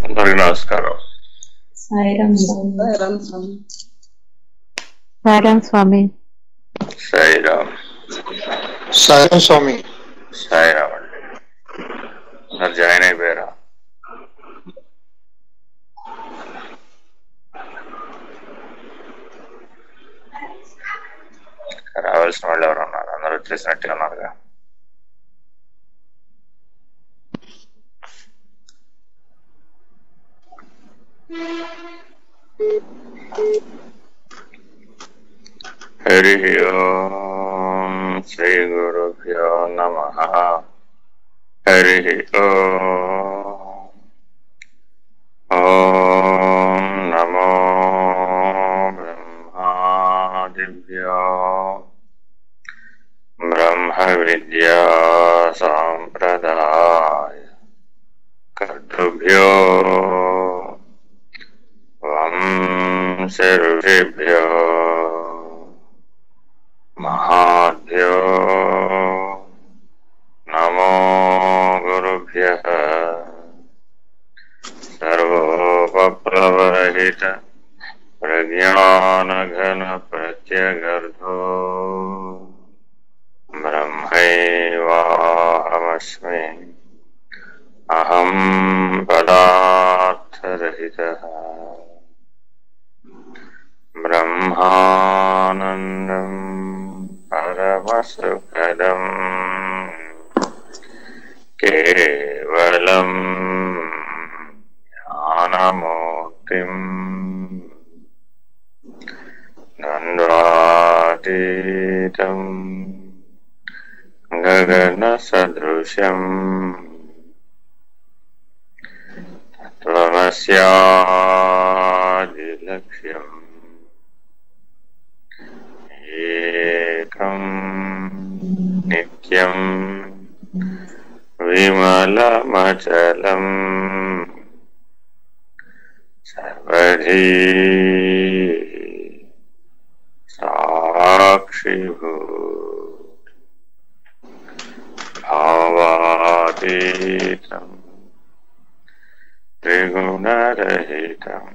అందరికి నమస్కారం. సాయిరామ్ స్వామి. సాయిరామ్. సాయిరామ్ స్వామి. సాయిరామ్ అండి. అందరు జాయిన్ అయిపోయారా? రావాల్సిన వాళ్ళు ఎవరు ఉన్నారు? అందరూ వచ్చేసినట్టే ఉన్నారుగా. హరి ఓం శ్రీ గురుభ్యో నమః. హరి ఓం నమో బ్రహ్మాదిభ్యో బ్రహ్మ విద్యా సాంప్రదాయ కర్తృభ్యో వంశ ఋషిభ్యో మహాభ్యో నమో గురుభ్యః. సర్వోపప్లవరహిత ప్రజ్ఞానఘన ప్రత్యగర్భో బ్రహ్మైవాహమస్మి. అహం పదార్థరహితః బ్రహ్మానందం పరమసుఖదం కేవలం జ్ఞానమూర్తిం ద్వంద్వాతీతం గగన సదృశం తత్వమస్యాదిలక్ష్యం ఏకం నిత్యం విమలమచలం సర్వధీ సాక్షిభూత్ భావాతీతం త్రిగుణరహితం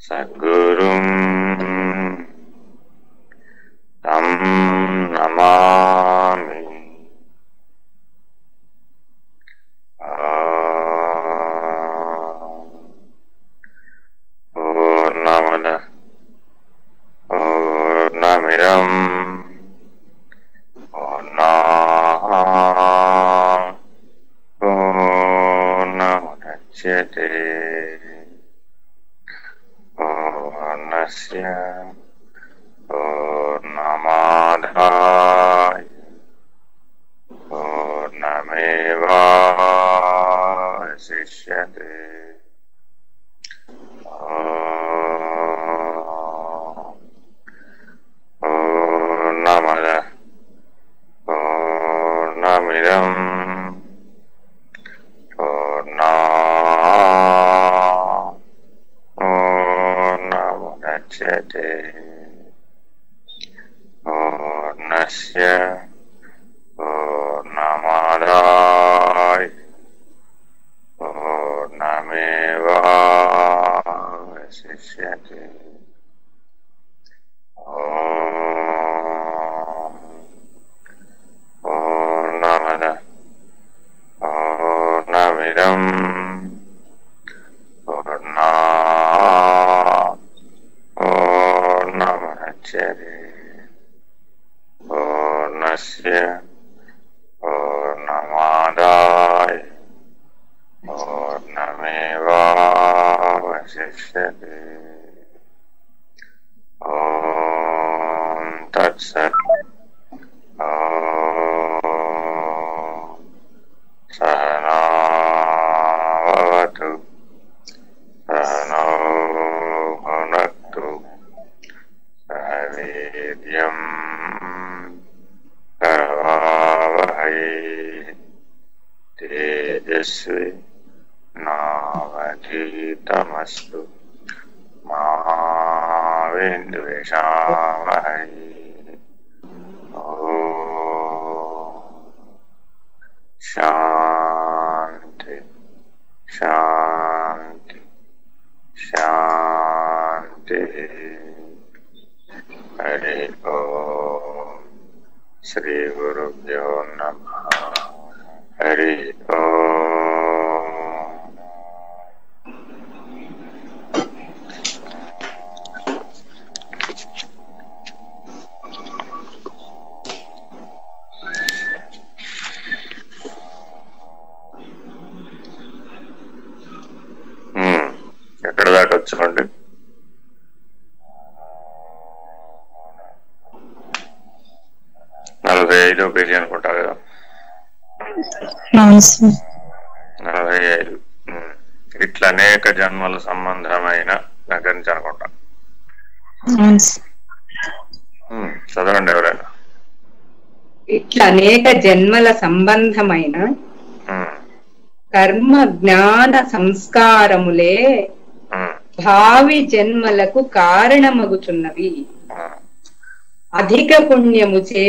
సద్గురుం తం నమామి. పూర్ణమదః పూర్ణమిదం పూర్ణాత్ పూర్ణముదచ్యతే పూర్ణస్య పూర్ణమాదాయ పూర్ణమేవావశిష్యతే. పూర్ణమదః పూర్ణమిదం పూర్ణాత్ పూర్ణముదచ్యతే పూర్ణస్య పూర్ణమాదాయ పూర్ణమేవావశిష్యతే. పూర్ణమదః పూర్ణమిదం పూర్ణాత్ పూర్ణముదచ్యతే పూర్ణస్య పూర్ణమాదాయ పూర్ణమేవావశిష్యతే. ఓం తత్సత్. సహనా భవతు సహనౌ భునక్తు సహ వీర్యం కరవావహై తేజస్వి నావధీతమస్తు మా విద్విషావహై. శాంతి శాంతి శాంతి. హరి ఓం. శ్రీ గురుభ్యో నమః. హరి ఓం. ఎక్కడ దాకా వచ్చామండి? 45వ పేజీ అనుకుంటా కదా. 45. ఇట్లా అనేక జన్మల సంబంధమైన దగ్గర నుంచి అనుకుంటా. చదవండి ఎవరైనా. ఇట్లా అనేక జన్మల సంబంధమైన కర్మ జ్ఞాన సంస్కారములే భావి జన్మలకు కారణమగుచున్నవి. అధిక పుణ్యముచే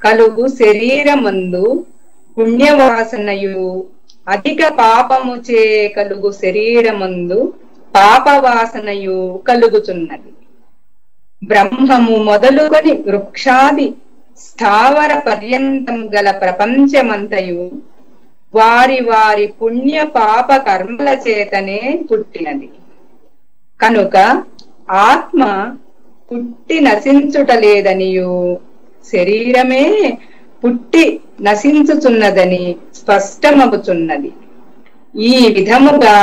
కలుగు శరీరమందు పుణ్యవాసనయు, అధిక పాపముచే కలుగు శరీరమందు పాపవాసనయు కలుగుచున్నది. బ్రహ్మము మొదలుకొని వృక్షాది స్థావర పర్యంతం గల ప్రపంచమంతయు వారి వారి పుణ్య పాప కర్మల చేతనే పుట్టినది. కనుక ఆత్మ పుట్టి నశించుటలేదనియు, శరీరమే పుట్టి నశించుచున్నదని స్పష్టమగుచున్నది. ఈ విధముగా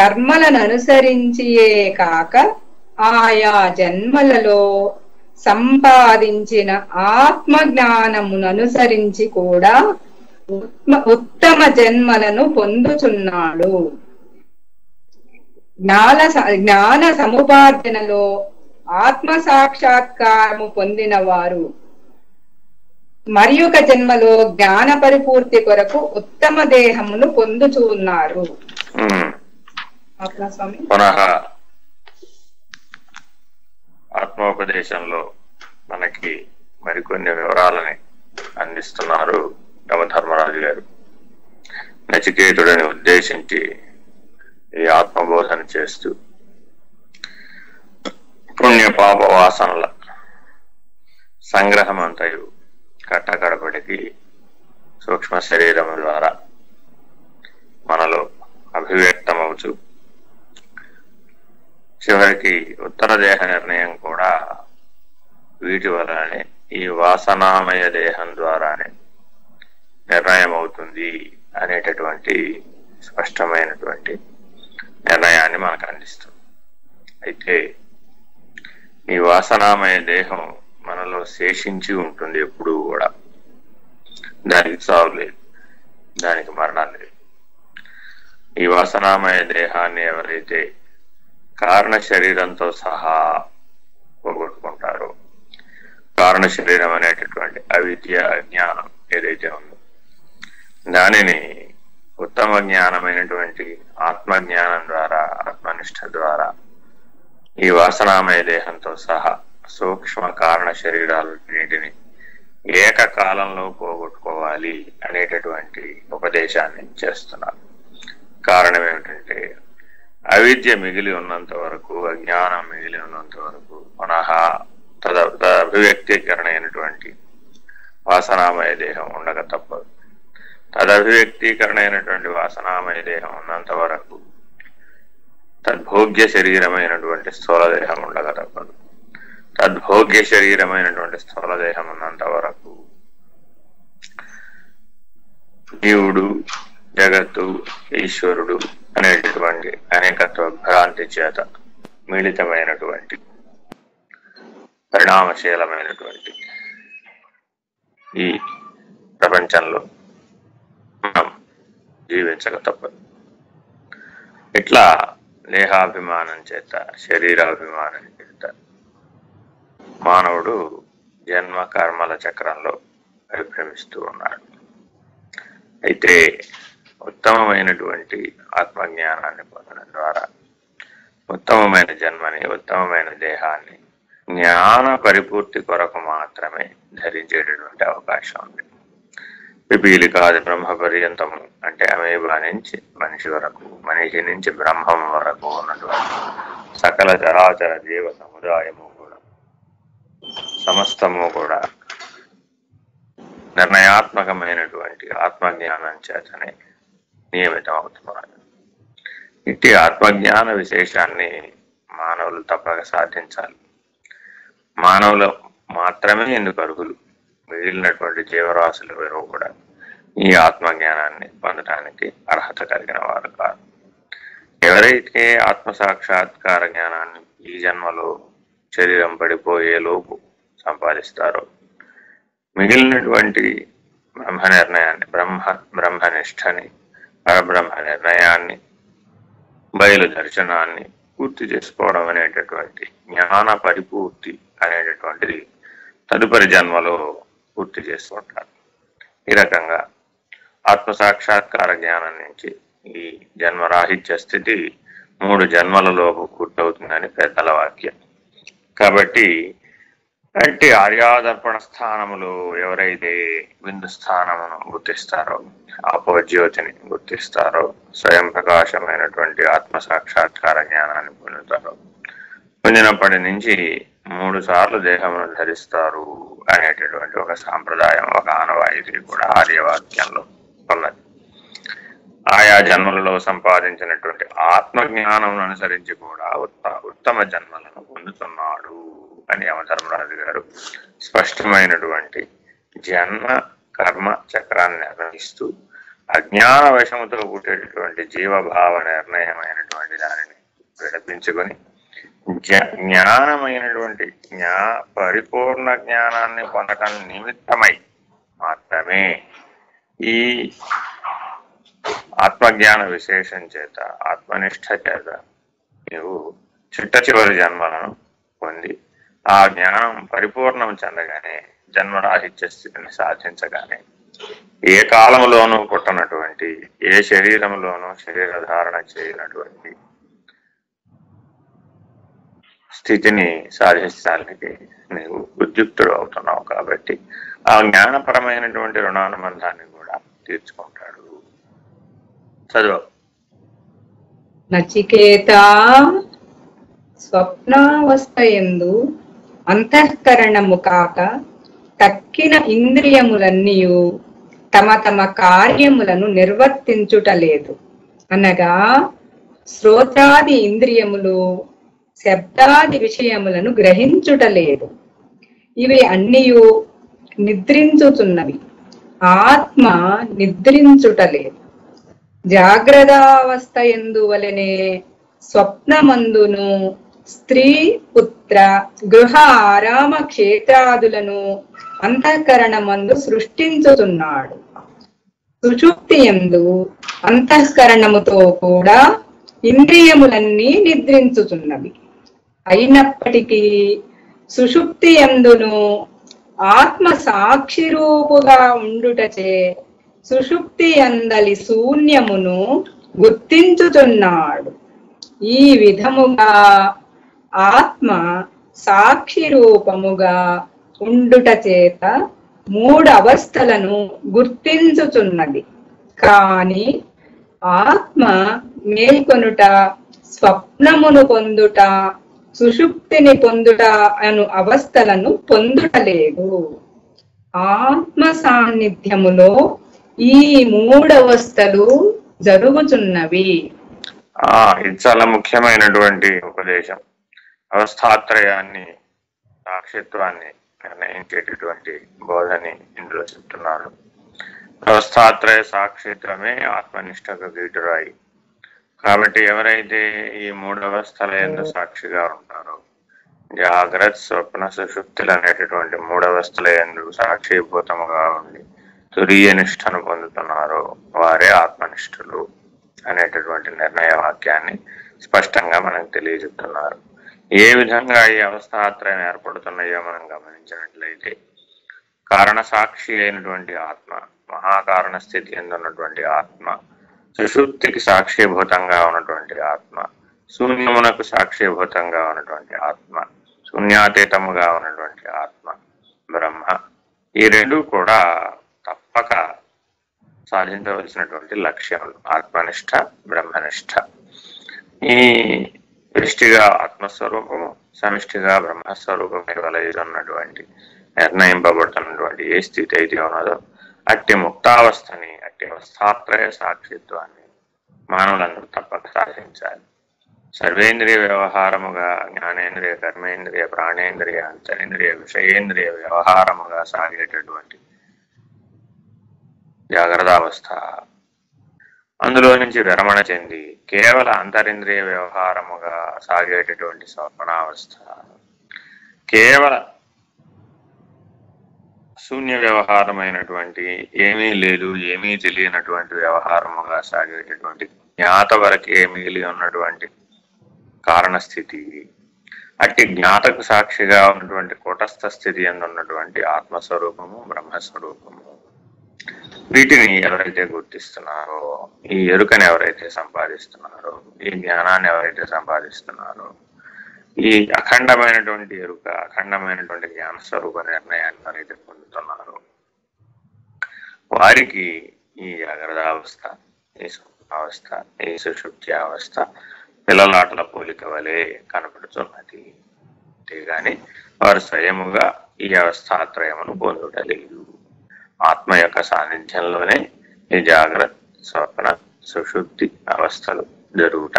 కర్మలను అనుసరించియే కాక ఆయా జన్మలలో సంపాదించిన ఆత్మ జ్ఞానమును అనుసరించి కూడా ఉత్తమ జన్మలను పొందుచున్నాడు. జ్ఞాన సముపార్జనలో ఆత్మ సాక్షాత్కారము పొందిన వారు మరి ఒక జన్మలో జ్ఞాన పరిపూర్తి కొరకు ఉత్తమ దేహమును పొందుచున్నారు. పునః ఆత్మోపదేశంలో మనకి మరికొన్ని వివరాలని అందిస్తున్నారు యమధర్మరాజు గారు. నచికేతుడిని ఉద్దేశించి ఈ ఆత్మబోధన చేస్తూ పుణ్య పాప వాసనల సంగ్రహం అంతయు కట్టకడపటికి సూక్ష్మ శరీరం ద్వారా మనలో అభివ్యక్తమవుచు చివరికి ఉత్తర దేహ నిర్ణయం కూడా వీటి వలనే ఈ వాసనామయ దేహం ద్వారానే నిర్ణయం అవుతుంది అనేటటువంటి స్పష్టమైనటువంటి నిర్ణయాన్ని మనకు అందిస్తుంది. అయితే ఈ వాసనామయ దేహం మనలో శేషించి ఉంటుంది ఎప్పుడూ కూడా. దానికి చావు లేదు, దానికి మరణం లేదు. ఈ వాసనామయ దేహాన్ని ఎవరైతే కారణ శరీరంతో సహా పోగొట్టుకుంటారో, కారణ శరీరం అనేటటువంటి అవిద్య అజ్ఞానం ఏదైతే ఉందో దానిని ఉత్తమ జ్ఞానమైనటువంటి ఆత్మజ్ఞానం ద్వారా, ఆత్మనిష్ట ద్వారా ఈ వాసనామయ దేహంతో సహా సూక్ష్మ కారణ శరీరాలన్నిటిని ఏకకాలంలో పోగొట్టుకోవాలి అనేటటువంటి ఉపదేశాన్ని చేస్తున్నారు. కారణం ఏమిటంటే అవిద్య మిగిలి ఉన్నంత వరకు, అజ్ఞానం మిగిలి ఉన్నంత వరకు పునః అభివ్యక్తీకరణ అయినటువంటి వాసనామయ దేహం ఉండక తప్పదు. తదభివ్యక్తీకరణ అయినటువంటి వాసనామయ దేహం ఉన్నంత వరకు తద్భోగ్య శరీరమైనటువంటి స్థూలదేహం ఉండక తప్పదు. తద్భోగ్య శరీరమైనటువంటి స్థూలదేహం ఉన్నంత వరకు జీవుడు, జగత్తు, ఈశ్వరుడు అనేటటువంటి అనేకత్వ భ్రాంతి చేత మిళితమైనటువంటి పరిణామశీలమైనటువంటి ఈ ప్రపంచంలో మనం జీవించక తప్పదు. ఇట్లా దేహాభిమానం చేత, శరీరాభిమానం చేత మానవుడు జన్మ కర్మల చక్రంలో పరిభ్రమిస్తూ ఉన్నాడు. అయితే ఉత్తమమైనటువంటి ఆత్మజ్ఞానాన్ని పొందడం ద్వారా ఉత్తమమైన జన్మని, ఉత్తమమైన దేహాన్ని జ్ఞాన పరిపూర్తి కొరకు మాత్రమే ధరించేటటువంటి అవకాశం ఉంది. పిపీలికాది బ్రహ్మ పర్యంతము అంటే అమేబా నుంచి మనిషి వరకు, మనిషి నుంచి బ్రహ్మం వరకు ఉన్నటువంటి సకల చరాచర జీవ సముదాయము కూడా సమస్తము కూడా నిర్ణయాత్మకమైనటువంటి ఆత్మజ్ఞానం చేతనే నియమితం అవుతున్నారు. ఇట్టి ఆత్మజ్ఞాన విశేషాన్ని మానవులు తప్పక సాధించాలి. మానవులు మాత్రమే ఎందుకు అర్హులు, మిగిలినటువంటి జీవరాశులు ఎవరో కూడా ఈ ఆత్మజ్ఞానాన్ని పొందడానికి అర్హత కలిగిన వారు కాదు. ఎవరైతే ఆత్మసాక్షాత్కార జ్ఞానాన్ని ఈ జన్మలో శరీరం పడిపోయేలోపు సంపాదిస్తారో మిగిలినటువంటి బ్రహ్మ నిర్ణయాన్ని, బ్రహ్మనిష్టని, పరబ్రహ్మ నిర్ణయాన్ని, బయలు దర్శనాన్ని పూర్తి చేసుకోవడం అనేటటువంటి జ్ఞాన పరిపూర్తి అనేటటువంటిది తదుపరి జన్మలో పూర్తి చేసుకుంటారు. ఈ రకంగా ఆత్మసాక్షాత్కార జ్ఞానం నుంచి ఈ జన్మరాహిత్య స్థితి 3 జన్మలలోపు పూర్తవుతుందని పెద్దల వాక్యం. కాబట్టి అంటే ఆర్యాదర్పణ స్థానములు ఎవరైతే బిందు స్థానమును గుర్తిస్తారో, ఆపోజ్యోతిని గుర్తిస్తారో, స్వయం ప్రకాశమైనటువంటి ఆత్మసాక్షాత్కార జ్ఞానాన్ని పొందుతారో, పొందినప్పటి నుంచి 3 సార్లు దేహమును ధరిస్తారు అనేటటువంటి ఒక సాంప్రదాయం, ఒక ఆనవాయితీ కూడా ఆర్యవాక్యంలో ఉన్నది. ఆయా జన్మలలో సంపాదించినటువంటి ఆత్మజ్ఞానం అనుసరించి కూడా ఉత్తమ జన్మలను పొందుతున్నాడు అని యమధర్మరాజు గారు స్పష్టమైనటువంటి జన్మ కర్మ చక్రాన్ని నిర్ణయిస్తూ అజ్ఞాన వశముతో పుట్టేటటువంటి జీవభావ నిర్ణయమైనటువంటి దానిని విడపించుకొని జ్ఞానమైనటువంటి పరిపూర్ణ జ్ఞానాన్ని పొందటం నిమిత్తమై మాత్రమే ఈ ఆత్మజ్ఞాన విశేషం చేత, ఆత్మనిష్ట చేత నీవు చిట్ట చివరి జన్మలను పొంది ఆ జ్ఞానం పరిపూర్ణం చెందగానే, జన్మరాహిత్య స్థితిని సాధించగానే, ఏ కాలంలోనూ పుట్టనటువంటి, ఏ శరీరంలోనూ శరీరధారణ చేయనటువంటి స్థితిని సాధించడానికి నీవు ఉద్యుక్తుడు అవుతున్నావు. కాబట్టి ఆ జ్ఞానపరమైనటువంటి రుణానుబంధాన్ని కూడా తీర్చుకుంటాడు. చదువు. నచికేత స్వప్నావస్థయందు అంతఃకరణము కాక తక్కిన ఇంద్రియములన్నీయు తమ తమ కార్యములను నిర్వర్తించుటలేదు. అనగా శ్రోత్రాది ఇంద్రియములు శబ్దాది విషయములను గ్రహించుటలేదు. ఇవి అన్నీయు నిద్రించుతున్నవి, ఆత్మ నిద్రించుటలేదు. జాగ్రత్తావస్థ ఎందువలనే స్వప్నమందును స్త్రీ పుత్ర గృహ ఆరామ క్షేత్రాదులను అంతఃకరణమందు సృష్టించుతున్నాడు. సుషుప్తి యందు అంతఃకరణముతో కూడా ఇంద్రియములన్నీ నిద్రించుతున్నవి. అయినప్పటికీ సుషుప్తి యందును ఆత్మ సాక్షి రూపుగా ఉండుటచే సుషుప్తి అందలి శూన్యమును గుర్తించుతున్నాడు. ఈ విధముగా ఆత్మ సాక్షి రూపముగా ఉండుట చేత 3 అవస్థలను గుర్తించుచున్నది. కాని ఆత్మ మేల్కొనుట, స్వప్నమును పొందుట, సుషుప్తిని పొందుట అను అవస్థలను పొందుటలేదు. ఆత్మ సాన్నిధ్యములో ఈ 3 అవస్థలు జరుగుతున్నవి. ఇది చాలా ముఖ్యమైనటువంటి ఉపదేశం. అవస్థాత్రయాన్ని, సాక్షిత్వాన్ని నిర్ణయించేటటువంటి బోధని ఇందులో చెప్తున్నారు. అవస్థాత్రయ సాక్షిత్వమే ఆత్మనిష్టకు గీటురాయి. కాబట్టి ఎవరైతే ఈ 3 అవస్థల యందు సాక్షిగా ఉంటారో, జాగ్రత్త స్వప్న సుషుప్తులు అనేటటువంటి 3 అవస్థల యందు సాక్షిభూతముగా ఉండి తురీయ నిష్టను పొందుతున్నారో వారే ఆత్మనిష్ఠులు అనేటటువంటి నిర్ణయ వాక్యాన్ని స్పష్టంగా మనకు తెలియజెప్తున్నారు. ఏ విధంగా ఈ అవస్థాత్రయం ఏర్పడుతున్నాయో మనం గమనించినట్లయితే, కారణ సాక్షి అయినటువంటి ఆత్మ, మహాకారణ స్థితి ఎందున్నటువంటి ఆత్మ, సుషుప్తికి సాక్షిభూతంగా ఉన్నటువంటి ఆత్మ, శూన్యమునకు సాక్షిభూతంగా ఉన్నటువంటి ఆత్మ, శూన్యాతీతముగా ఉన్నటువంటి ఆత్మ బ్రహ్మ, ఈ 2 కూడా తప్పక సాధించవలసినటువంటి లక్ష్యములు ఆత్మనిష్ట, బ్రహ్మనిష్ట. ఈ దృష్టిగా ఆత్మస్వరూపము, సమిష్టిగా బ్రహ్మస్వరూపమే వలయున్నటువంటి నిర్ణయింపబడుతున్నటువంటి ఏ స్థితి అయితే ఉన్నదో అట్టి ముక్తావస్థని, అట్టి అవస్థాత్రయ సాక్షిత్వాన్ని మానవులందరూ తప్పక సాధించాలి. సర్వేంద్రియ వ్యవహారముగా జ్ఞానేంద్రియ, కర్మేంద్రియ, ప్రాణేంద్రియ, అంతరేంద్రియ, విషయేంద్రియ వ్యవహారముగా సాగేటటువంటి జాగ్రత్తావస్థ, అందులో నుంచి విరమణ చెంది కేవల అంతరింద్రియ వ్యవహారముగా సాగేటటువంటి స్వప్నావస్థ, కేవల శూన్య వ్యవహారమైనటువంటి ఏమీ లేదు, ఏమీ తెలియనటువంటి వ్యవహారముగా సాగేటటువంటి జ్ఞాత వరకే మిగిలి ఉన్నటువంటి కారణస్థితి, అట్టి జ్ఞాతకు సాక్షిగా ఉన్నటువంటి కూటస్థ స్థితి అందున్నటువంటి ఆత్మస్వరూపము, బ్రహ్మస్వరూపము, వీటిని ఎవరైతే గుర్తిస్తున్నారో, ఈ ఎరుకని ఎవరైతే సంపాదిస్తున్నారో, ఈ జ్ఞానాన్ని ఎవరైతే సంపాదిస్తున్నారో, ఈ అఖండమైనటువంటి ఎరుక, అఖండమైనటువంటి జ్ఞాన స్వరూప నిర్ణయాన్ని ఎవరైతే పొందుతున్నారో వారికి ఈ జాగ్రత్తావస్థ, ఈ స్వప్నావస్థ, ఈ సుషుప్తి అవస్థ పిల్లలాటల పోలిక వలె కనపడుతున్నది. అంతేగాని వారు స్వయముగా ఈ అవస్థాత్రయమును పొందుటలేదు. ఆత్మ యొక్క సాన్నిధ్యంలోనే ఈ జాగ్రత్త, స్వప్న, సుషుప్తి అవస్థలు జరుగుట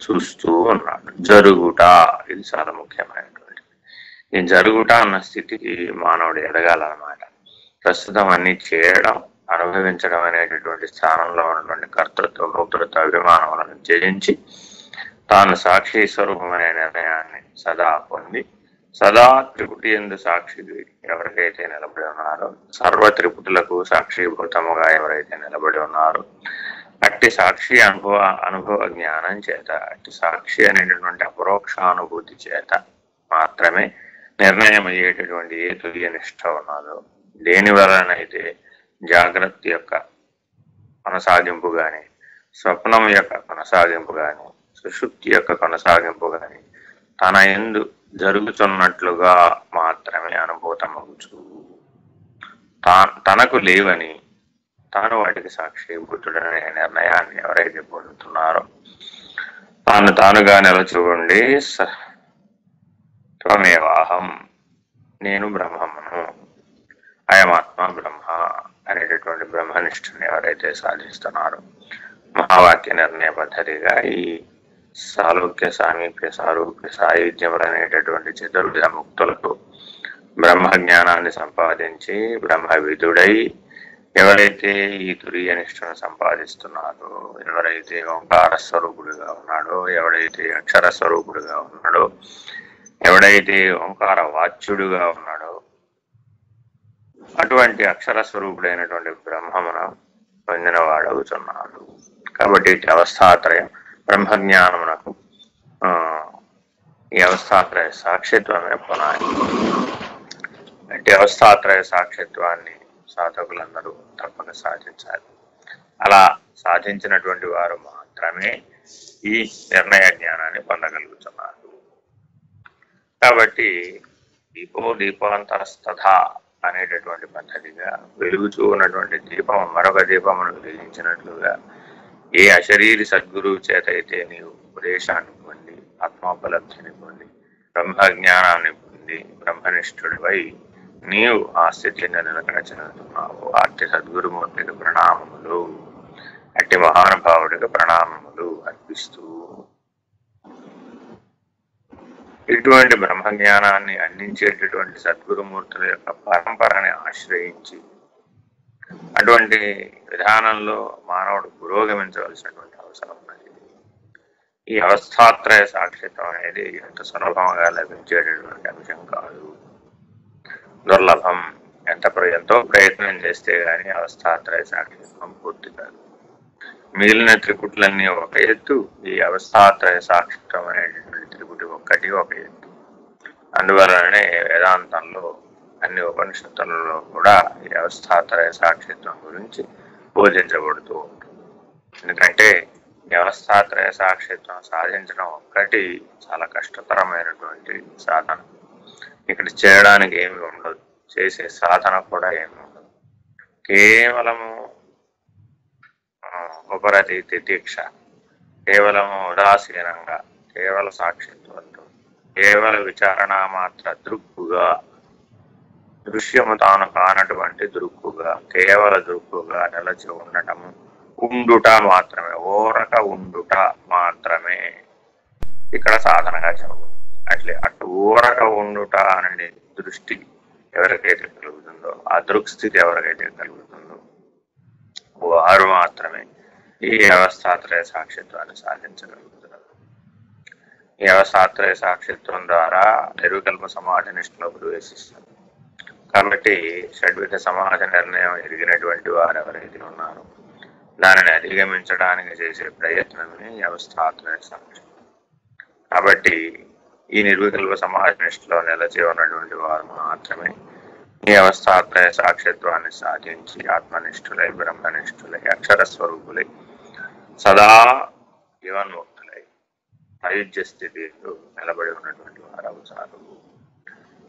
చూస్తూ ఉన్నాడు. జరుగుట, ఇది చాలా ముఖ్యమైనటువంటి. ఈ జరుగుట అన్న స్థితికి మానవుడు ఎదగాలన్నమాట. ప్రస్తుతం అన్ని చేయడం, అనుభవించడం అనేటటువంటి స్థానంలో ఉన్నటువంటి కర్తృత్వ, భోక్తృత్వ అభిమానములను జయించి తాను సాక్షి స్వరూపమైన నిర్ణయాన్ని సదా పొంది, సదా త్రిపుటి యందు సాక్షి ఎవరికైతే నిలబడి ఉన్నారో, సర్వ త్రిపుటులకు సాక్షిభూతముగా ఎవరైతే నిలబడి ఉన్నారో, అట్టి సాక్షి అనుభవ జ్ఞానం చేత, అట్టి సాక్షి అనేటటువంటి అపరోక్షానుభూతి చేత మాత్రమే నిర్ణయం అయ్యేటటువంటి ఏ తుల్య నిష్ఠ ఉన్నదో, దేని వలనైతే జాగ్రత్త యొక్క కొనసాగింపు గాని, స్వప్నం యొక్క కొనసాగింపు గాని, సుషుప్తి యొక్క కొనసాగింపు గాని తన యందు జరుగుతున్నట్లుగా మాత్రమే అనుభూతమవుచు, తనకు లేవని తాను వాటికి సాక్షిభూతుడనే నిర్ణయాన్ని ఎవరైతే పొందుతున్నారో, తానుగా నిలచుకోండి, త్వమేవాహం, నేను బ్రహ్మమును, అయమాత్మ బ్రహ్మ అనేటటువంటి బ్రహ్మనిష్టని ఎవరైతే సాధిస్తున్నారో, మహావాక్య నిర్ణయ పద్ధతిగా ఈ సాలోక్య, సామీప్య, సారూప్య, సాయుధ్యములు అనేటటువంటి చతుర్విధ ముక్తులకు బ్రహ్మ జ్ఞానాన్ని సంపాదించి బ్రహ్మవిధుడై ఎవరైతే ఈ తురీయ నిష్ఠను సంపాదిస్తున్నాడో, ఎవరైతే ఓంకార స్వరూపుడుగా ఉన్నాడో, ఎవడైతే అక్షర స్వరూపుడుగా ఉన్నాడో, ఎవడైతే ఓంకార వాచ్యుడుగా ఉన్నాడో, అటువంటి అక్షర స్వరూపుడైనటువంటి బ్రహ్మమున పొందిన వాడవుతున్నాడు. కాబట్టి అవస్థాత్రయం బ్రహ్మజ్ఞానమునకు ఈ అవస్థాత్రయ సాక్షిత్వమే పునాది. అంటే అవస్థాత్రయ సాక్షిత్వాన్ని సాధకులందరూ తప్పక సాధించాలి. అలా సాధించినటువంటి వారు మాత్రమే ఈ నిర్ణయ జ్ఞానాన్ని పొందగలుగుతున్నారు. కాబట్టి దీపోంతరస్తథా అనేటటువంటి పద్ధతిగా వెలుగుచూ ఉన్నటువంటి దీపం మరొక దీపమును వెలిగించినట్లుగా ఏ అశరీరి సద్గురువు చేత అయితే నీవు ఉపదేశాన్ని పొంది, ఆత్మోపలబ్ధిని పొంది, బ్రహ్మజ్ఞానాన్ని పొంది, బ్రహ్మనిష్ఠుడిపై నీవు ఆ స్థితిని నిలకడ చెందుతున్నావు. అట్టి సద్గురుమూర్తికి ప్రణామములు, అట్టి మహానుభావుడికి ప్రణామములు అర్పిస్తూ ఇటువంటి బ్రహ్మజ్ఞానాన్ని అందించేటటువంటి సద్గురుమూర్తుల యొక్క పరంపరని ఆశ్రయించి అటువంటి విధానంలో మానవుడు పురోగమించవలసినటువంటి అవసరం ఉన్నది. ఈ అవస్థాత్రయ సాక్షిత్వం అనేది ఎంత సులభంగా లభించేటటువంటి అంశం కాదు, దుర్లభం. ఎంతో ప్రయత్నం చేస్తే గానీ అవస్థాత్రయ సాక్షిత్వం పూర్తి కాదు. మిగిలిన త్రిపుటులన్నీ ఒక ఎత్తు, ఈ అవస్థాత్రయ సాక్షిత్వం అనేటటువంటి త్రిపుటి ఒక్కటి ఒక ఎత్తు. అందువలనే వేదాంతంలో అన్ని ఉపనిషత్తులలో కూడా ఈ అవస్థాత్రయ సాక్షిత్వం గురించి బోధించబడుతూ ఉంటుంది. ఎందుకంటే వ్యవస్థాత్రయ సాక్షిత్వం సాధించడం ఒక్కటి చాలా కష్టతరమైనటువంటి సాధన. ఇక్కడ చేయడానికి ఏమి ఉండదు, చేసే సాధన కూడా ఏమి ఉండదు. కేవలము ఉపరతి తితీక్ష, కేవలము ఉదాసీనంగా, కేవల సాక్షిత్వంతో, కేవల విచారణ మాత్ర దృక్కుగా, దృశ్యము తాను కానటువంటి దృక్కుగా, కేవల దృక్కుగా నిలచి ఉండటము, ఉండుట మాత్రమే, ఓరక ఉండుట మాత్రమే ఇక్కడ సాధనగా చెప్పు. అటు ఊరక ఉండుట అనే దృష్టి ఎవరికైతే కలుగుతుందో, ఆ దృక్స్థితి ఎవరికైతే కలుగుతుందో వారు మాత్రమే ఈ అవస్థాత్రయ సాక్షిత్వాన్ని సాధించగలుగుతున్నారు. ఈ అవస్థాత్రయ సాక్షిత్వం ద్వారా నిర్వికల్ప సమాధి నిష్ఠలో ప్రవేశిస్తారు. కాబట్టి షడ్విధ సమాధి నిర్ణయం ఎరిగినటువంటి వారు ఎవరైతే ఉన్నారో దానిని అధిగమించడానికి చేసే ప్రయత్నమే అవస్థాత్రయ సాక్షిత్వం. కాబట్టి ఈ నిర్వికల్ప సమాధి నిష్ఠలో నిలచి ఉన్నటువంటి వారు మాత్రమే ఈ అవస్థాత్రయ సాక్షిత్వాన్ని సాధించి ఆత్మనిష్ఠులై, బ్రహ్మనిష్ఠులై, అక్షర స్వరూపులై, సదా జీవన్ముక్తులై అయుజ్య స్థితిలో నిలబడి ఉన్నటువంటి వారు అవుతారు.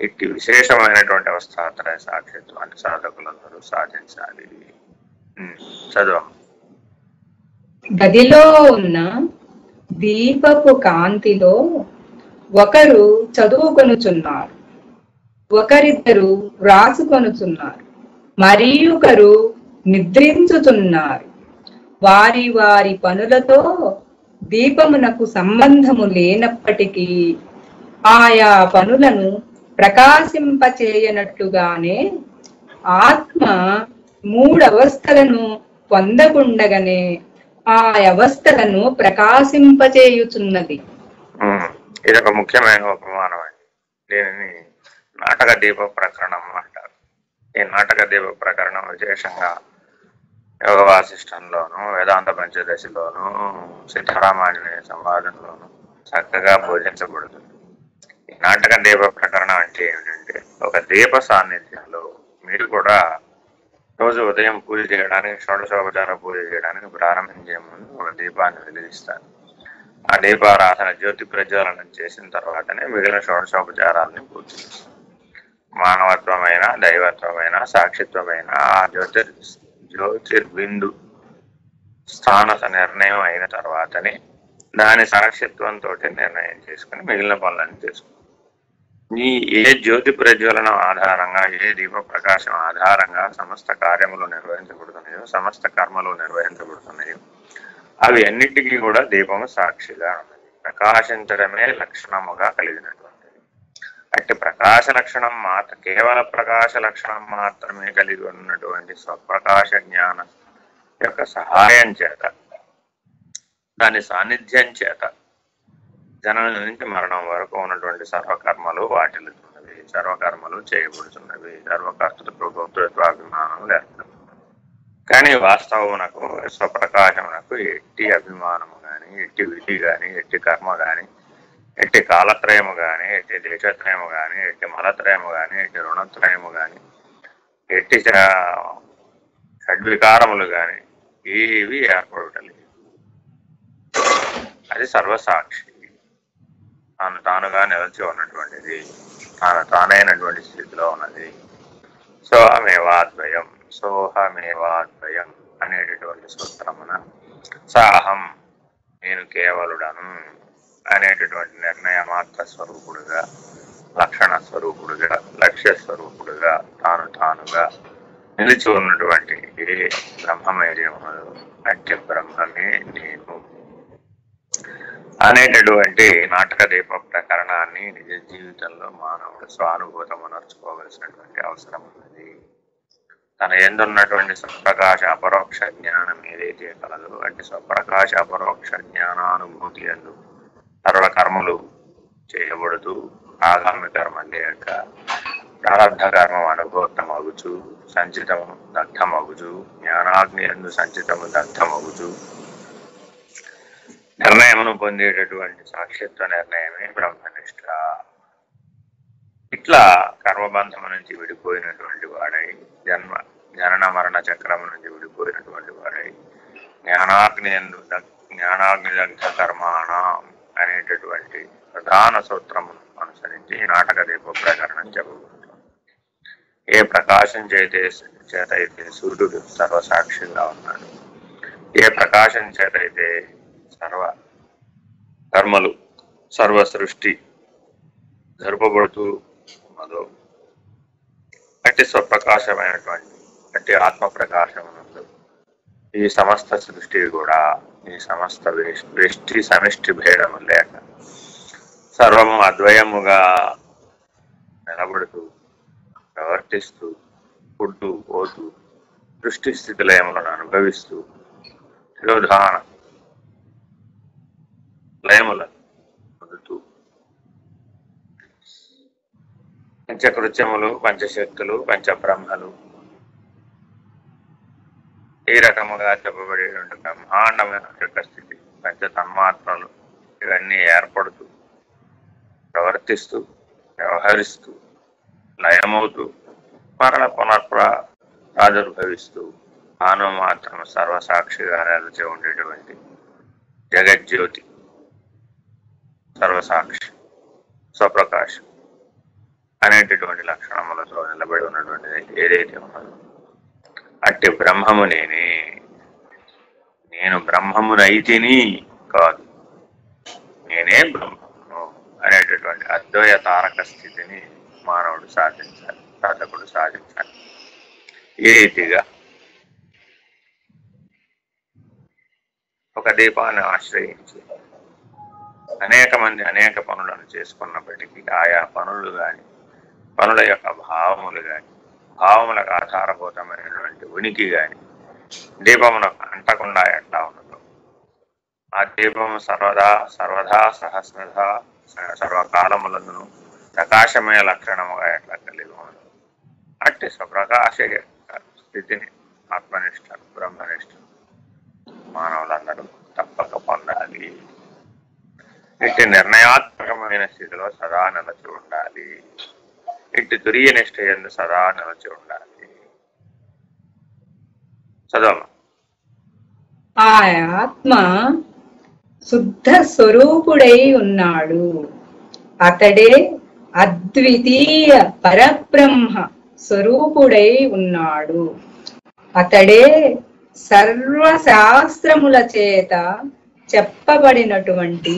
ఇట్టి విశేషమైనటువంటి అవస్థాత్రయ సాక్షిత్వాన్ని సాధకులందరూ సాధించాలి. చదువు. గదిలో ఉన్న దీపపు కాంతిలో ఒకరు చదువుకొనుచున్నారు, ఒకరిద్దరు వ్రాసుకొనుచున్నారు, మరి ఒకరు నిద్రించుచున్నారు. వారి వారి పనులతో దీపమునకు సంబంధము లేనప్పటికీ ఆయా పనులను ప్రకాశింపచేయనట్లుగానే ఆత్మ మూడవస్థలను పొందకుండగానే ఆ అవస్థలను ప్రకాశింపచేయుచున్నది. ఇది ఒక ముఖ్యమైన ఉపమానం అండి. దీనిని నాటక దీప ప్రకరణం అంటారు. ఈ నాటక దీప ప్రకరణం విశేషంగా యోగ వాసిష్టంలోను, వేదాంత పంచదశిలోను, సీతారామాంజనేయ సంవాదంలోను చక్కగా బోధించబడుతుంది. ఈ నాటక దీప ప్రకరణం అంటే ఏమిటంటే, ఒక దీప సాన్నిధ్యంలో మీరు కూడా రోజు ఉదయం పూజ చేయడానికి, షోడశోపచార పూజ చేయడానికి ప్రారంభించే ముందు ఒక దీపాన్ని వెలిగిస్తారు. ఆ దీపారాధన జ్యోతి ప్రజ్వలనం చేసిన తర్వాతనే మిగిలిన షోడశోపచారాలని పూర్తి చేస్తారు. మానవత్వమైన, దైవత్వమైన, సాక్షిత్వమైన ఆ జ్యోతిర్బిందు స్థాన నిర్ణయం అయిన తర్వాతనే దాని సాక్షిత్వంతో నిర్ణయం చేసుకుని మిగిలిన పనులన్నీ చేసుకుంటాం. ఈ ఏ జ్యోతి ప్రజ్వలనం ఆధారంగా, ఏ దీప ప్రకాశం ఆధారంగా సమస్త కార్యములు నిర్వహించబడుతున్నాయో, సమస్త కర్మలు నిర్వహించబడుతున్నాయో అవి అన్నిటికీ కూడా దీపము సాక్షిగా ఉన్నది. ప్రకాశించడమే లక్షణముగా కలిగినటువంటిది. అట్టి ప్రకాశ లక్షణం కేవల ప్రకాశ లక్షణం మాత్రమే కలిగి ఉన్నటువంటి స్వప్రకాశ జ్ఞాన యొక్క సహాయం చేత, దాని సాన్నిధ్యం చేత జననం నుంచి మరణం వరకు ఉన్నటువంటి సర్వకర్మలు వాటిల్లుతున్నవి, సర్వకర్మలు చేయబడుతున్నవి, సర్వకర్తృత్వ భోక్తృత్వాభిమానం లేకుండా. కానీ వాస్తవమునకు, స్వప్రకాశమునకు ఎట్టి అభిమానము కానీ, ఎట్టి విధి కానీ, ఎట్టి కర్మ కానీ, ఎట్టి కాలత్రయము కానీ, ఎట్టి దేశత్రయము కానీ, ఎట్టి మలత్రయము కానీ, ఎట్టి రుణత్రయము కానీ, ఎట్టి షడ్వికారములు కానీ ఏవి ఏర్పడటలేదు. అది సర్వసాక్షి, తాను తానుగా నిలిచి ఉన్నటువంటిది, తాను తానైనటువంటి స్థితిలో ఉన్నది. సోహమేవాద్వయం, సోహమేవాద్వయం అనేటటువంటి సూత్రమున సాహం, నేను కేవలుడను అనేటటువంటి నిర్ణయమాత్ర స్వరూపుడుగా, లక్షణ స్వరూపుడుగా, లక్ష్య స్వరూపుడుగా, తాను తానుగా నిలిచి ఉన్నటువంటి ఏ బ్రహ్మమేదేమో అట్టి బ్రహ్మమే నేను అనేటటువంటి నాటక దీప ప్రకరణాన్ని నిజ జీవితంలో మానవుడు స్వానుభూతం నడుచుకోవలసినటువంటి అవసరం ఉన్నది. తన ఎందున్నటువంటి స్వప్రకాశ అపరోక్ష జ్ఞానం ఏదైతే కలదో అంటే స్వప్రకాశ అపరోక్ష జ్ఞానానుభూతి ఎందు సర్వ కర్మలు చేయబడుతూ ఆగామి కర్మ లేక ప్రారంభ కర్మం అనుభూతమగుచు, సంచితము దగ్ధమగుచు, జ్ఞానాగ్ని ఎందు సంచితము దగ్ధమగుచు నిర్ణయమును పొందేటటువంటి సాక్షిత్వ నిర్ణయమే బ్రహ్మనిష్ట. ఇట్లా కర్మబంధము నుంచి విడిపోయినటువంటి వాడై, జనన మరణ చక్రము నుంచి విడిపోయినటువంటి వాడై, జ్ఞానాగ్ని దగ్ధ కర్మాణం అనేటటువంటి ప్రధాన సూత్రమును అనుసరించి నాటక దీప ప్రకరణం చెప్పబడుతుంది. ఏ ప్రకాశం చేత అయితే సూర్యుడు సర్వసాక్షిగా ఉన్నాడు, ఏ ప్రకాశం చేతైతే సర్వ కర్మలు సర్వ సృష్టి జరుపబడుతూ ఉన్నదో అట్టి స్వప్రకాశమైనటువంటి అట్టి ఆత్మ ప్రకాశమునందు ఈ సమస్త సృష్టి కూడా ఈ సమస్త వ్యష్టి సమిష్టి భేదము లేక సర్వము అద్వయముగా నిలబడుతూ ప్రవర్తిస్తూ పుట్టు పోతూ సృష్టి స్థితి లయములను అనుభవిస్తూ తిరోధాన లయములను పొందుతూ పంచకృత్యములు పంచశక్తులు పంచబ్రహ్మలు ఈ రకముగా చెప్పబడేటువంటి బ్రహ్మాండమైన యొక్క స్థితి పంచ తన్మాత్రలు ఇవన్నీ ఏర్పడుతూ ప్రవర్తిస్తూ వ్యవహరిస్తూ లయమవుతూ మరణ ప్రాదుర్భవిస్తూ తాను మాత్రం సర్వసాక్షిగా నిలిచి ఉండేటువంటి జగజ్యోతి సర్వసాక్షి స్వప్రకాశం అనేటటువంటి లక్షణములతో నిలబడి ఉన్నటువంటిది ఏదైతే ఉన్నదో అట్టి బ్రహ్మము నేనే, నేను బ్రహ్మమునైతిని కాదు, నేనే బ్రహ్మము అనేటటువంటి అద్వయ తారక స్థితిని మానవుడు సాధించాలి, సాధకుడు సాధించాలి. ఈ రీతిగా ఒక దీపాన్ని ఆశ్రయించి అనేక మంది అనేక పనులను చేసుకున్నప్పటికీ ఆయా పనులు కానీ పనుల యొక్క భావములు కానీ భావములకు ఆధారభూతమైనటువంటి ఉనికి కానీ దీపమునకు అంటకుండా ఎట్లా ఉండదు, ఆ దీపము సర్వదా సహస్రధా సర్వకాలములను ప్రకాశమయ లక్షణముగా ఎట్లా కలిగి ఉండదు, అట్టి స్వప్రకాశ స్థితిని ఆత్మనిష్ట బ్రహ్మనిష్ట మానవులందరూ తప్పక పొందాలి. ఇట్టి నిర్ణయాత్మకమైన స్థితిలో సదా నిలచి ఉండాలి. ఇట్టి తురియ నిష్ట యందు సదా నిలచి ఉండాలి. చదవ. ఆ ఆత్మ శుద్ధ స్వరూపుడై ఉన్నాడు. అతడే అద్వితీయ పరబ్రహ్మ స్వరూపుడై ఉన్నాడు. అతడే సర్వశాస్త్రముల చేత చెప్పబడినటువంటి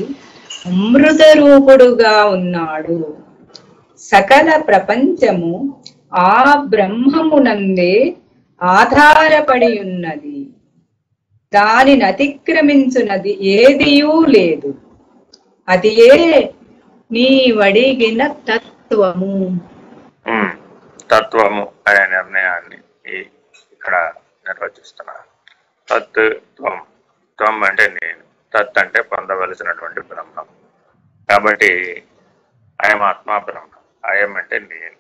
అమృత రూపుడుగా ఉన్నాడు. సకల ప్రపంచము ఆ బ్రహ్మమునందే ఆధారపడి ఉన్నది. దానిని అతిక్రమించున్నది ఏదియూ లేదు. అదియే నీవడిగిన తత్వము. తత్వము అనే నిర్ణయాన్ని ఇక్కడ నిర్వచిస్తున్నారు. త్వం, త్వం అంటే నేను, తత్ అంటే పొందవలసినటువంటి బ్రహ్మం. కాబట్టి అయం ఆత్మ బ్రహ్మ, అయం అంటే నేను,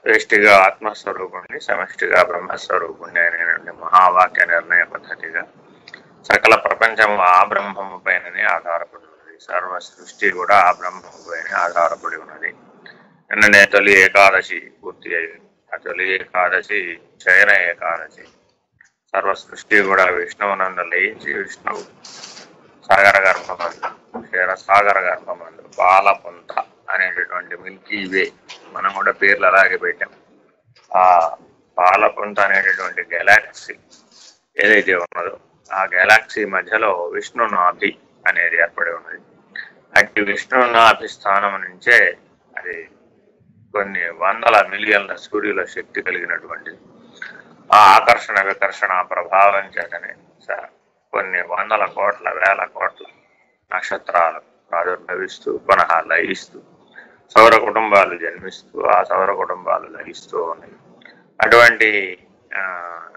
వ్యష్టిగా ఆత్మస్వరూపుణ్ణి సమష్టిగా బ్రహ్మస్వరూపుణ్ణి అనేటువంటి మహావాక్య నిర్ణయ పద్ధతిగా సకల ప్రపంచము ఆ బ్రహ్మము పైననే ఆధారపడి ఉన్నది. సర్వ సృష్టి కూడా ఆ బ్రహ్మము పైన ఆధారపడి ఉన్నది. నిన్ననే తొలి ఏకాదశి పూర్తి అయింది. ఆ తొలి ఏకాదశి శయన ఏకాదశి. సర్వ సృష్టి కూడా విష్ణువునందు లయించి విష్ణువు సాగర గర్భమందు, క్షీరసాగర గర్భమందు, పాలపుంత అనేటటువంటి మిల్కీ వే, మనం కూడా పేర్లు అలాగే పెట్టాం. ఆ పాలపుంత అనేటటువంటి గెలాక్సీ ఏదైతే ఉన్నదో ఆ గెలాక్సీ మధ్యలో విష్ణునాభి అనేది ఏర్పడి ఉన్నది. అట్టి విష్ణునాభి స్థానం నుంచే అది కొన్ని వందల మిలియన్ల సూర్యుల శక్తి కలిగినటువంటిది. ఆ ఆకర్షణ వికర్షణ ప్రభావం చేతనే కొన్ని వందల కోట్ల వేల కోట్ల నక్షత్రాలు ప్రాదుర్భవిస్తూ పునః లయిస్తూ సౌర కుటుంబాలు జన్మిస్తూ ఆ సౌర కుటుంబాలు లయిస్తూ ఉన్నాయి. అటువంటి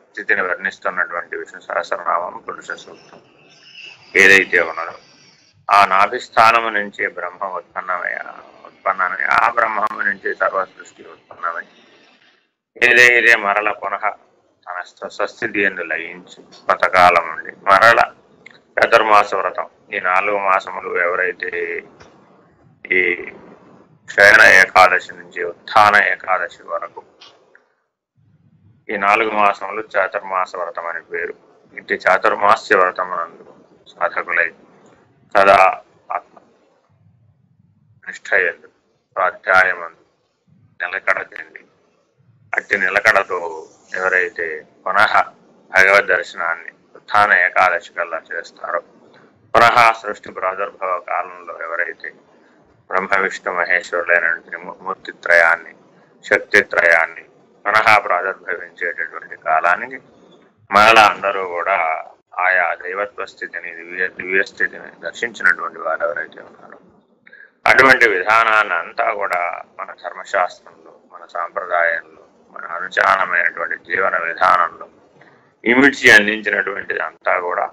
స్థితిని వర్ణిస్తున్నటువంటి విష్ణు సహస్రనామం పురుష సూక్తం ఏదైతే ఉన్నదో ఆ నాభిస్థానము నుంచి బ్రహ్మ ఉత్పన్నమై ఆ బ్రహ్మము నుంచి సర్వ సృష్టి ఉత్పన్నమై ఏదైతే మరల పునః తన స్వస్థితి ఎందు లయించి కొంతకాలం నుండి మరల చతుర్మాస వ్రతం, ఈ 4 మాసములు ఎవరైతే ఈ శయన ఏకాదశి నుంచి ఉత్థాన ఏకాదశి వరకు ఈ 4 మాసములు చాతుర్మాస వ్రతం అని పేరు. ఇంటి చాతుర్మాస్య వ్రతమునందు సాధకులై సదా ఆత్మ నిష్ఠయందు స్వాధ్యాయమందు నిలకడ చెంది అట్టి నిలకడతో ఎవరైతే పునః భగవద్ దర్శనాన్ని ఉత్థాన ఏకాదశి కల్లా చేస్తారో, పునః సృష్టి ప్రాదుర్భవ కాలంలో ఎవరైతే బ్రహ్మ విష్ణు మహేశ్వరులైన మూర్తిత్రయాన్ని, శక్తిత్రయాన్ని పునః ప్రాదుర్భవించేటటువంటి కాలానికి మరలా అందరూ కూడా ఆయా దైవత్వ స్థితిని, దివ్య స్థితిని దర్శించినటువంటి వారు ఎవరైతే ఉన్నారో అటువంటి విధానాన్ని అంతా కూడా మన ధర్మశాస్త్రంలో, మన సాంప్రదాయంలో, మన అనుచానమైనటువంటి జీవన విధానంలో ఇమిడ్చి అందించినటువంటిది అంతా కూడా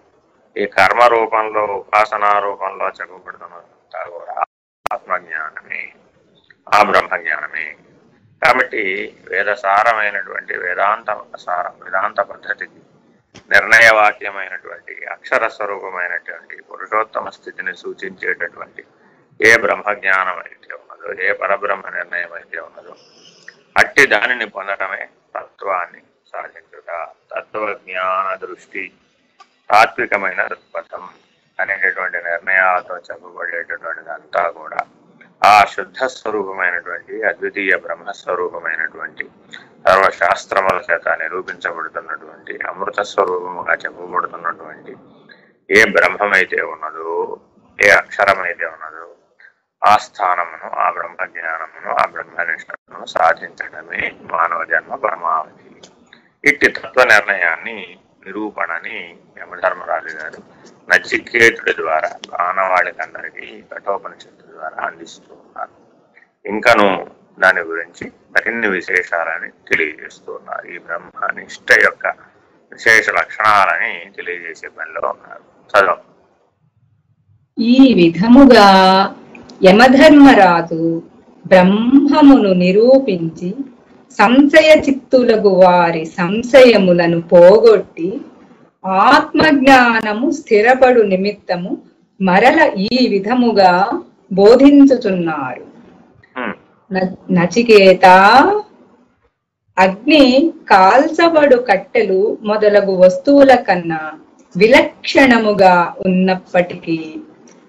ఈ కర్మ రూపంలో, ఉపాసనా రూపంలో చెప్పబడుతున్నదంతా కూడా ఆత్మజ్ఞానమే, ఆ బ్రహ్మజ్ఞానమే. కాబట్టి వేదసారమైనటువంటి వేదాంత పద్ధతికి నిర్ణయవాక్యమైనటువంటి అక్షర స్వరూపమైనటువంటి పురుషోత్తమ స్థితిని సూచించేటటువంటి ఏ బ్రహ్మజ్ఞానం అయితే ఉన్నదో, ఏ పరబ్రహ్మ నిర్ణయం అయితే ఉన్నదో అట్టి దానిని పొందటమే తత్వాన్ని సాధించుట. తత్వజ్ఞాన దృష్టి, తాత్వికమైన దృక్పథం అనేటటువంటి నిర్ణయాలతో చెప్పబడేటటువంటిది అంతా కూడా ఆ శుద్ధ స్వరూపమైనటువంటి అద్వితీయ బ్రహ్మస్వరూపమైనటువంటి సర్వశాస్త్రముల చేత నిరూపించబడుతున్నటువంటి అమృత స్వరూపముగా చెప్పబడుతున్నటువంటి ఏ బ్రహ్మమైతే ఉన్నదో, ఏ అక్షరమైతే ఉన్నదో ఆ స్థానమును, ఆ బ్రహ్మజ్ఞానమును, ఆ బ్రహ్మనిష్టను సాధించడమే మానవ జన్మ పరమావధి. ఇట్టి తత్వ నిర్ణయాన్ని, నిరూపణని యమధర్మరాజు గారు నచికేతుడి ద్వారా మానవాళికందరికీ కఠోపనిషత్తు ద్వారా అందిస్తూ ఉన్నారు. ఇంకను దాని గురించి మరిన్ని విశేషాలని తెలియజేస్తూ ఉన్నారు. ఈ బ్రహ్మనిష్ట యొక్క విశేష లక్షణాలని తెలియజేసే పనిలో ఉన్నారు. చదవం. ఈ విధముగా యమధర్మరాజు బ్రహ్మమును నిరూపించి సంశయ చిత్తులకు వారి సంశయములను పోగొట్టి ఆత్మజ్ఞానము స్థిరపడు నిమిత్తము మరల ఈ విధముగా బోధించుచున్నారు. నచికేత, అగ్ని కాల్చబడు కట్టెలు మొదలగు వస్తువుల కన్నా విలక్షణముగా ఉన్నప్పటికీ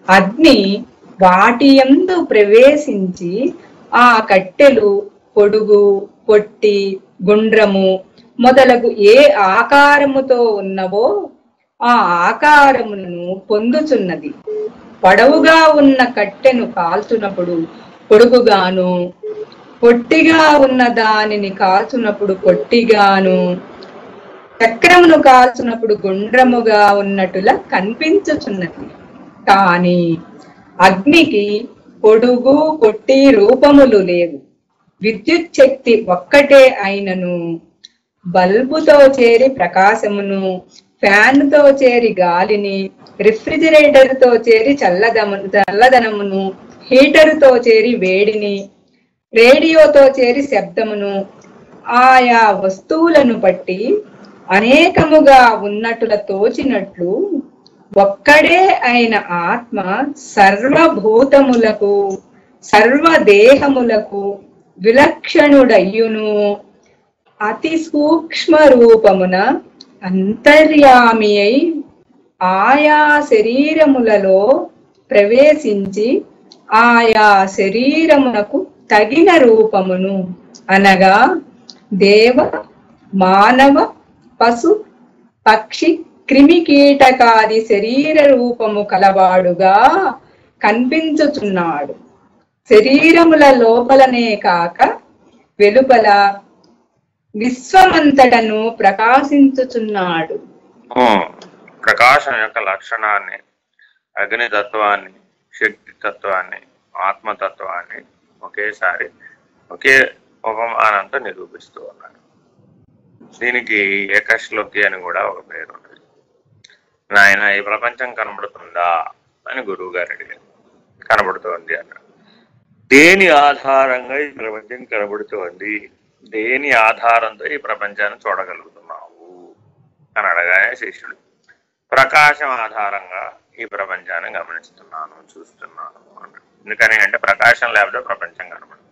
అగ్ని వాటి యందు ప్రవేశించి ఆ కట్టెలు పొడుగు, పొట్టి, గుండ్రము మొదలగు ఏ ఆకారముతో ఉన్నవో ఆ ఆకారమును పొందుచున్నది. పొడవుగా ఉన్న కట్టెను కాల్చునప్పుడు పొడుగుగాను, పొట్టిగా ఉన్న దానిని కాల్చునప్పుడు పొట్టిగాను, చక్రమును కాల్చునప్పుడు గుండ్రముగా ఉన్నట్టులా కనిపించుచున్నది. కాని అగ్నికి పొడుగు, పొట్టి రూపములు లేవు. విద్యుత్ శక్తి ఒక్కటే అయినను బల్బుతో చేరి ప్రకాశమును, ఫ్యాన్తో చేరి గాలిని, రిఫ్రిజిరేటర్ తో చేరి చల్లదనమును, హీటరుతో చేరి వేడిని, రేడియోతో చేరి శబ్దమును, ఆయా వస్తువులను బట్టి అనేకముగా ఉన్నట్టుల తోచినట్లు ఒక్కడే అయిన ఆత్మ సర్వభూతములకు, సర్వదేహములకు విలక్షణుడయ్యును అతి సూక్ష్మ రూపమున అంతర్యామి అయి ఆయా శరీరములలో ప్రవేశించి ఆయా శరీరమునకు తగిన రూపమును అనగా దేవ, మానవ, పశు, పక్షి, క్రిమి కీటకాది శరీర రూపము కలవాడుగా కనిపించుచున్నాడు. శరీరముల లోపలనే కాక వెలుపల విశ్వమంతటను ప్రకాశించుచున్నాడు. ప్రకాశం యొక్క లక్షణాన్ని, అగ్నితత్వాన్ని, శక్తి తత్వాన్ని, ఆత్మతత్వాన్ని ఒకేసారి ఒకే ఉపమానంతో నిరూపిస్తూ ఉన్నాడు. దీనికి ఏకశ్లోకి అని కూడా ఒక పేరు ఉన్నది. నాయన ఈ ప్రపంచం కనబడుతుందా అని గురువు గారు అడిగారు. కనబడుతోంది అన్నాడు. దేని ఆధారంగా ఈ ప్రపంచం కనబడుతోంది, దేని ఆధారంతో ఈ ప్రపంచాన్ని చూడగలుగుతున్నావు అని అడగానే శిష్యుడు ప్రకాశం ఆధారంగా ఈ ప్రపంచాన్ని గమనిస్తున్నాను, చూస్తున్నాను అన్నాడు. ఎందుకని అంటే ప్రకాశం లేకపోతే ప్రపంచం కనబడదు.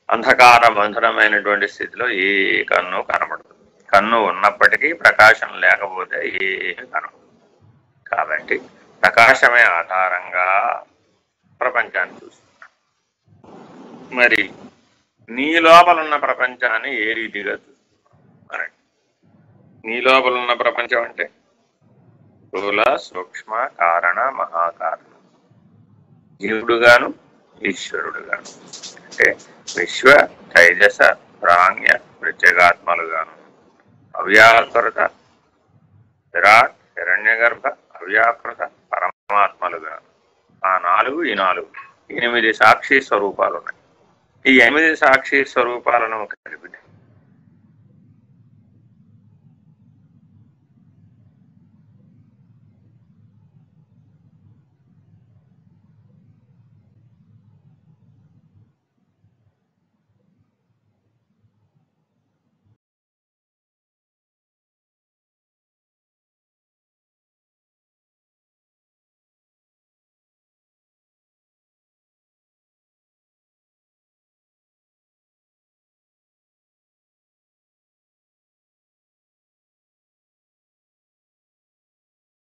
అంధకార బంధనమైనటువంటి స్థితిలో ఏ కన్ను కనబడదు. కన్ను ఉన్నప్పటికీ ప్రకాశం లేకపోతే ఏమి కనబడదు. కాబట్టి ప్రకాశమే ఆధారంగా ప్రపంచాన్ని చూస్తున్నాడు. మరి నీ లోపల ఉన్న ప్రపంచాన్ని ఏ రీతిగా చూస్తున్నావు అనండి. నీ లోపల ఉన్న ప్రపంచం అంటే స్థూల సూక్ష్మ కారణ మహాకారణ, జీవుడుగాను ఈశ్వరుడుగాను. అంటే విశ్వ తైజస ప్రాజ్ఞ ప్రత్యేగాత్మలుగాను, అవ్యాకృత విరాట్ హిరణ్యగర్భ అవ్యాకృత పరమాత్మలుగాను. ఆ 4 ఈ 4 8 సాక్షి స్వరూపాలు ఉన్నాయి. ఈ 8 సాక్షి స్వరూపాలను కలిపితే